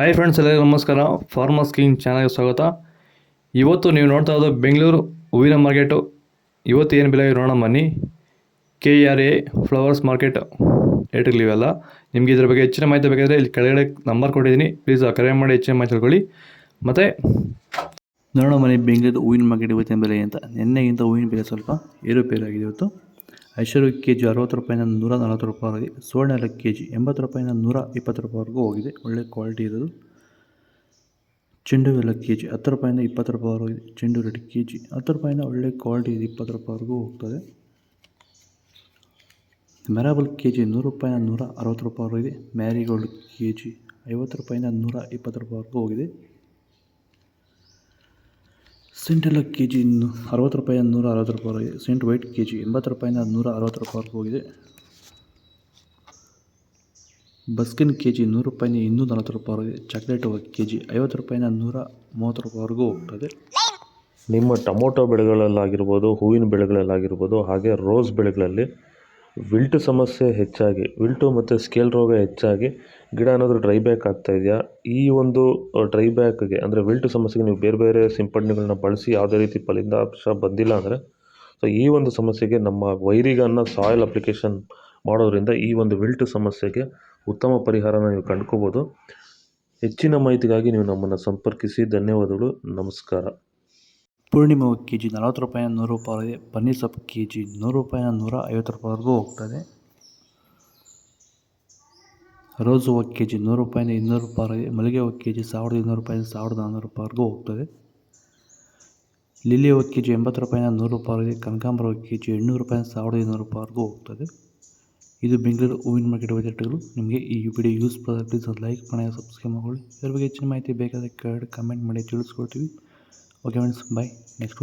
Hi friends, ಎಲ್ಲರಿಗೂ ನಮಸ್ಕಾರ. Farmers king ಚಾನಲ್ಗೆ ಸ್ವಾಗತ. ಇವತ್ತು ನೀವು ನೋಡ್ತಾ ಇರೋದು ಬೆಂಗಳೂರು ಹೂವಿನ ಮಾರ್ಕೆಟು. ಇವತ್ತು ಏನು ಬೆಲೆ ನೋಡೋಣ ಬನ್ನಿ. KRA ಫ್ಲವರ್ಸ್ ಮಾರ್ಕೆಟ್ ರೇಟ್ಗಳಿವೆಲ್ಲ. ನಿಮಗೆ ಇದ್ರ ಬಗ್ಗೆ ಹೆಚ್ಚಿನ ಮಾಹಿತಿ ಬೇಕಾದರೆ ಇಲ್ಲಿ ಕೆಳಗಡೆ ನಂಬರ್ ಕೊಟ್ಟಿದ್ದೀನಿ, ಪ್ಲೀಸ್ ಕರೆ ಮಾಡಿ ಹೆಚ್ಚಿನ ಮಾಹಿತಿ ತಿಳ್ಕೊಳ್ಳಿ. ಮತ್ತು ನೋಡೋಣ ಬನ್ನಿ ಬೆಂಗಳೂರು ಹೂವಿನ ಮಾರ್ಕೆಟ್ ಇವತ್ತಿನ ಬೆಲೆ ಅಂತ. ನಿನ್ನೆಗಿಂತ ಹೂವಿನ ಬೆಲೆ ಸ್ವಲ್ಪ ಏರುಪೇರಾಗಿದೆ ಇವತ್ತು. ಐಶ್ವರ್ಯ ಕೆಜಿ 60 ರೂಪಾಯಿಂದ 140 ರೂಪಾಯಿ, ಸುವರ್ಣ ಎಲ್ಲ ಕೆಜಿ 80 ರೂಪಾಯಿಂದ 120 ರೂಪಾಯಿವರೆಗೂ ಹೋಗಿದೆ. ಒಳ್ಳೆ ಕ್ವಾಲಿಟಿ ಇರೋದು. ಚೆಂಡು ಎಲ್ಲ ಕೆಜಿ 10 ರೂಪಾಯಿಂದ 20 ರೂಪಾಯಿವರೆಗೂ ಇದೆ. ಚೆಂಡು ರೆಡ್ ಕೆಜಿ 10 ರೂಪಾಯಿಂದ ಒಳ್ಳೆ ಕ್ವಾಲಿಟಿ ಇದೆ, 20 ರೂಪಾಯಿವರೆಗೂ ಹೋಗ್ತದೆ. ಮೆರಾಬಲ್ ಕೆಜಿ 100 ರೂಪಾಯಿಂದ 160 ರೂಪಾಯಿವರೆಗೂ ಇದೆ. ಮ್ಯಾರಿಗೋಲ್ಡ್ ಕೆಜಿ 50 ರೂಪಾಯಿಂದ 120 ರೂಪಾಯಿವರೆಗೂ ಹೋಗಿದೆ. ಸೆಂಟ್ ಎಲ್ಲ ಕೆಜಿ 60 ರೂಪಾಯಿಂದ 160 ರೂಪಾಯಿವರೆಗಿದೆ. ಸೆಂಟ್ ವೈಟ್ ಕೆಜಿ 80 ರೂಪಾಯಿಂದ 160 ರೂಪಾಯಿವರೆಗೂ ಹೋಗಿದೆ. ಬಸ್ಕಿನ್ ಕೆಜಿ 100 ರೂಪಾಯಿಂದ 240 ರೂಪಾಯಿವರೆಗಿದೆ. ಚಾಕ್ಲೇಟ್ ಕೆಜಿ 50 ರೂಪಾಯಿಂದ 130 ರೂಪಾಯಿವರೆಗೂ ಹೋಗ್ತದೆ. ನಿಮ್ಮ ಟೊಮೊಟೊ ಬೆಳೆಗಳಲ್ಲಾಗಿರ್ಬೋದು, ಹೂವಿನ ಬೆಳೆಗಳಲ್ಲಾಗಿರ್ಬೋದು, ಹಾಗೆ ರೋಸ್ ಬೆಳೆಗಳಲ್ಲಿ ವಿಲ್ಟ್ ಸಮಸ್ಯೆ ಹೆಚ್ಚಾಗಿ, ವಿಲ್ಟು ಮತ್ತು ಸ್ಕೇಲ್ ರೋಗ ಹೆಚ್ಚಾಗಿ ಗಿಡ ಏನಾದರೂ ಡ್ರೈ ಬ್ಯಾಕ್ ಆಗ್ತಾ ಇದೆಯಾ? ಈ ಒಂದು ಡ್ರೈ ಬ್ಯಾಕ್ಗೆ ಅಂದರೆ ವಿಲ್ಟ್ ಸಮಸ್ಯೆಗೆ ನೀವು ಬೇರೆ ಬೇರೆ ಸಿಂಪಡಣೆಗಳನ್ನ ಬಳಸಿ ಯಾವುದೇ ರೀತಿ ಫಲಿತಾಂಶ ಬಂದಿಲ್ಲ ಅಂದರೆ, ಸೊ ಈ ಒಂದು ಸಮಸ್ಯೆಗೆ ನಮ್ಮ ವೈರಿಗನ್ನ ಸಾಯಿಲ್ ಅಪ್ಲಿಕೇಶನ್ ಮಾಡೋದ್ರಿಂದ ಈ ಒಂದು ವಿಲ್ಟ್ ಸಮಸ್ಯೆಗೆ ಉತ್ತಮ ಪರಿಹಾರನ ನೀವು ಕಂಡುಕೋಬೋದು. ಹೆಚ್ಚಿನ ಮಾಹಿತಿಗಾಗಿ ನೀವು ನಮ್ಮನ್ನು ಸಂಪರ್ಕಿಸಿ. ಧನ್ಯವಾದಗಳು, ನಮಸ್ಕಾರ. ಪೂರ್ಣಿಮಾ ಕೆಜಿ 40 ರೂಪಾಯಿಂದ 100 ರೂಪಾಯಿ. ಪನ್ನೀರ್ ಸೊಪ್ಪು ಕೆಜಿ 100 ರೂಪಾಯಿಂದ 150 ರೂಪಾಯಿವರೆಗೂ ಹೋಗ್ತದೆ. ರೋಸ್ ಹೂವು ಕೆಜಿ 100 ರೂಪಾಯಿಂದ 200 ರೂಪಾಯಿ. ಮಲ್ಲಿಗೆ ಹೂವು ಕೆಜಿ 1200 ರೂಪಾಯಿಂದ 1400 ರೂಪಾಯಿವರೆಗೂ ಹೋಗ್ತದೆ. ಲಿಲ್ಲಿ ಹೂವು ಕೆಜಿ 80 ರೂಪಾಯಿಂದ 100 ರೂಪಾಯಿ. ಕನಕಾಂಬರ ಹೂವು ಕೆಜಿ 800 ರೂಪಾಯಿಂದ 1200 ರೂಪಾಯಿವರೆಗೂ ಹೋಗ್ತದೆ. ಇದು ಬೆಂಗಳೂರು ಹೂವಿನ ಮಾರ್ಕೆಟ್ ರೇಟ್ಗಳು. ನಿಮಗೆ ಈ ವಿಡಿಯೋ ಯೂಸ್ಫುಲ್ ಆದರೆ ಪ್ಲೀಸ್ ಒಂದು ಲೈಕ್ ಮಾಡಿ, ಸಬ್ಸ್ಕ್ರೈಬ್ ಮಾಡ್ಕೊಳ್ಳಿ. ಇದ್ರ ಬಗ್ಗೆ ಹೆಚ್ಚಿನ ಮಾಹಿತಿ ಬೇಕಾದರೆ ಕೆಳಗಡೆ ಕಮೆಂಟ್ ಮಾಡಿ ತಿಳಿಸ್ಕೊಡ್ತೀವಿ. ಓಕೆ ಫ್ರೆಂಡ್ಸ್, ಬಾಯ್. ನೆಕ್ಸ್ಟ್